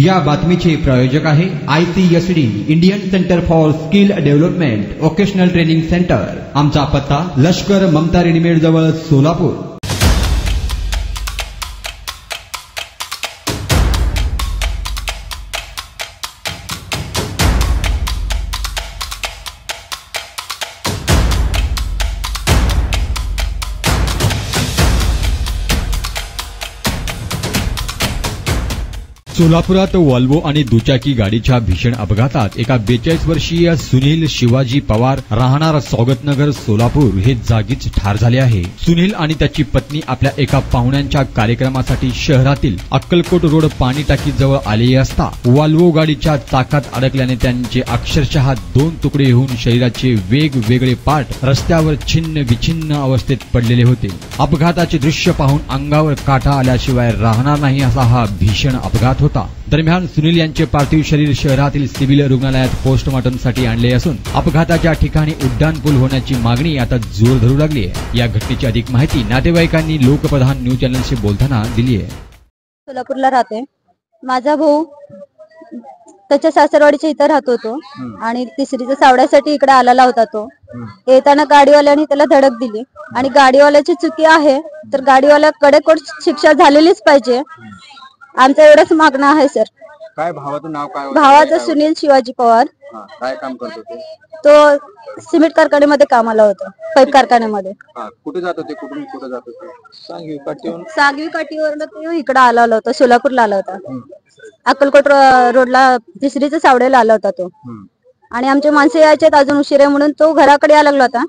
या बातमीचे प्रायोजक आहे ICSD Indian centre for skill development vocational training centre. आमचा पत्ता लष्कर ममता रेडीमेड जवळ सोलापूर। सोलापुरात वॉल्वो आणि दुचाकी गाडीच्या भीषण अपघातात एका 42 वर्षीय सुनील शिवाजी पवार राहणार स्वागतनगर सोलापूर हे जागीच ठार झाले आहे। सुनील आणि त्याची पत्नी आपल्या एका पाहुण्यांच्या कार्यक्रमासाठी शहरातील अक्कलकोट रोड पाणी टाकी जवळ आले असता वॉल्वो गाडीच्या चाकात अडकल्याने त्यांचे अक्षरशः 2 तुकडे होऊन शरीराचे वेगवेगळे पार्ट रस्त्यावर छिन्न विछिन्न अवस्थेत पडलेले होते। अपघाताचे दृश्य पाहून अंगावर काटा आल्याशिवाय राहणार नाही असा हा भीषण अपघात होता। दरम्यान सुनील यांचे पार्थिव शरीर शहरातील सिव्हिल रुग्णालयात पोस्टमॉर्टमसाठी आणले असून अपघाताच्या ठिकाणी उड्डाणपूल होण्याची मागणी आता जोर धरू लागली आहे। या घटनेची अधिक माहिती नातेवाईकांनी लोकप्रधान न्यूज चॅनलशी बोलताना दिली आहे। सोलापूरला राहते माझा भाऊ, त्याच्या सासरवाडीच्या इथं राहत होतो आणि तिसरीच्या सावड्यासाठी इकडे आलेला होता। तो येताना गाडीवाल्याने त्याला धडक दिली आणि गाडीवाल्याची चुकी आहे तर गाडीवाल्याकडे शिक्षा झालेलीच पाहिजे। आमचं एवढंच मागणं आहे सर। काय भावाचं नाव काय? भावाचं सुनील शिवाजी पवार। काय काम करत होते? तो सिमेंट कारखान्यामध्ये कामाला होता, पाईप कारखान्यामध्ये। कुठे जात होते? कुठून कुठे जात होते? सांगवी काठीवर इकडे आला होता, सोलापूरला आला होता। अक्कलकोट रोडला तिसरीच्या सावड्याला आला होता तो। आणि आमचे माणसे यायचे अजून उशीर आहे म्हणून तो घराकडे यायला लागला होता,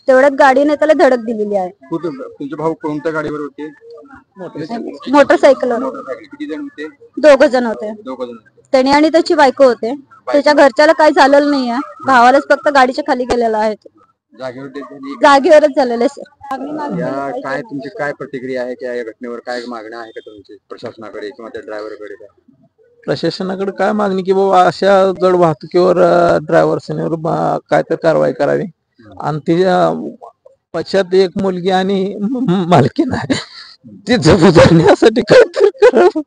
तेवढ्यात गाडीने त्याला धडक दिलेली आहे। तुमचे भाऊ कोणत्या गाडीवर होते? मोटरसायकलवर। किती जण होते? 2 जण होते। त्याने आणि त्याची बायको होते। त्याच्या घरच्याला काही झालेलं नाहीये, भावालाच फक्त गाडीच्या खाली गेलेला आहे। जागेवरच झालेलं सर। काय तुमची काय प्रतिक्रिया आहे की या घटनेवर काय मागणी आहे का तुमची प्रशासनाकडे किंवा त्या ड्रायव्हरकडे? प्रशासनाकडे काय मागणी की बाबा अशा जड वाहतुकीवर ड्रायव्हर्सवर काय तर कारवाई करावी आणि तिच्या पश्चात एक मुलगी आणि मालकीण आहे ती जबाबदारण्यासाठी काय तर करावं।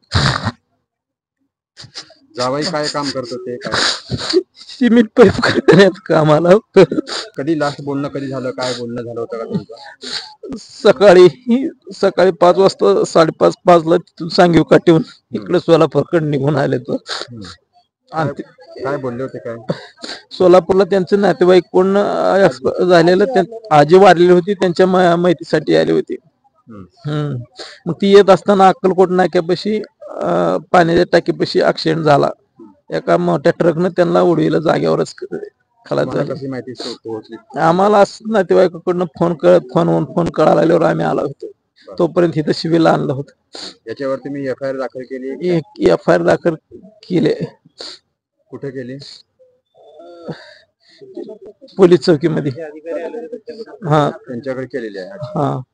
जावई काय काम करत होते? काय सिमेंट पाईप कारखान्यात कामाला होतं। कधी लास्ट बोलणं कधी झालं? काय बोलणं झालं होतं का तुमचं? सकाळी 5 वाजता 5:30 ला तिथून सांगीव काठीहून इकडे सोलापूरकडे निघून आले तो। काय बोलले होते? काय सोलापूरला त्यांचं नातेवाईक कोण झालेलं आजी वारलेली होती, त्यांच्या माहितीसाठी आली होती। मग ती येत असताना अक्कलकोट नाक्यापाशी पाण्याच्या टाकीपाशी ऍक्सिडेंट झाला। एका मोठ्या ट्रकनं त्यांना उडविलं, जागेवरच खलास झालं। आम्हाला नातेवाईकाकडनं फोन कळाल्यावर आम्ही आलो होतो, तोपर्यंत इथं सिव्हिलला आणलं होतं। याच्यावर तुम्ही FIR दाखल केली? FIR दाखल केले। कुठे केली? पोलीस चौकीमध्ये। त्यांच्याकडे केलेली आहे।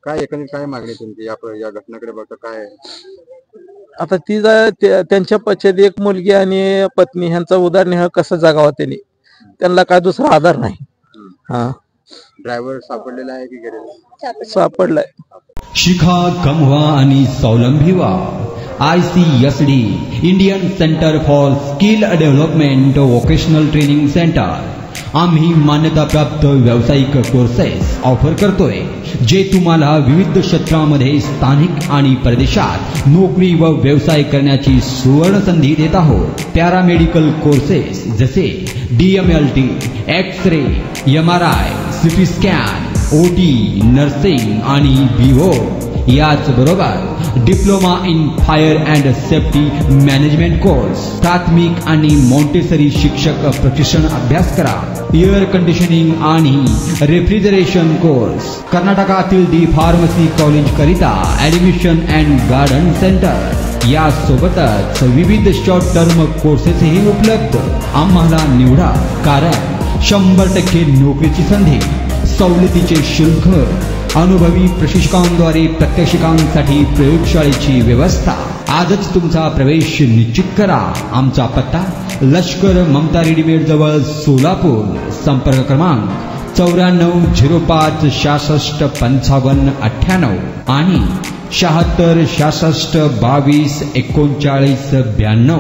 काय एकंदरीत काय मागणी तुमची या घटनेकडे बघता? काय आता ती त्यांच्या पश्चात एक मुलगी आणि पत्नी ह्यांचा उदरनिर्वाह कसा जगावा त्यांना काय दुसरा आधार नाही। ड्रायव्हर सापडलेला आहे की गेलेला? सापडलाय। शिखा, कमवा आणि स्वावलंबी व्हा। ICSD Indian centre for skill development vocational training centre. आम्ही मान्यताप्राप्त व्यावसायिक कोर्सेस ऑफर करतोय जे तुम्हाला विविध क्षेत्रांमध्ये स्थानिक आणि परदेशात नोकरी व व्यवसाय करण्याची सुवर्ण संधी देत आहोत। पॅरामेडिकल कोर्सेस जसे DMLT, X-ray, MRI, CT scan, OT, nursing आणि BO। याचबरोबर diploma in fire and safety management course, प्राथमिक आणि मॉन्टेसरी शिक्षक प्रशिक्षण अभ्यास करा। एअर कंडिशनिंग आणि रेफ्रिजरेशन कोर्स, कर्नाटकातील डी फार्मसी कॉलेज करिता ऍडमिशन अँड गार्डन सेंटर। यासोबतच विविध शॉर्ट टर्म कोर्सेसही उपलब्ध। आम्हाला निवडा, कारण 100% नोकरीची संधी, सवलतीचे शुल्क, अनुभवी प्रशिक्षकांद्वारे प्रात्यक्षिकांसाठी प्रयोगशाळेची व्यवस्था। आजच तुमचा प्रवेश निश्चित करा। आमचा पत्ता लष्कर ममता रेडीमेड जवळ सोलापूर। संपर्क क्रमांक 9405 66 55 98 आणि 76 66 22 39 92।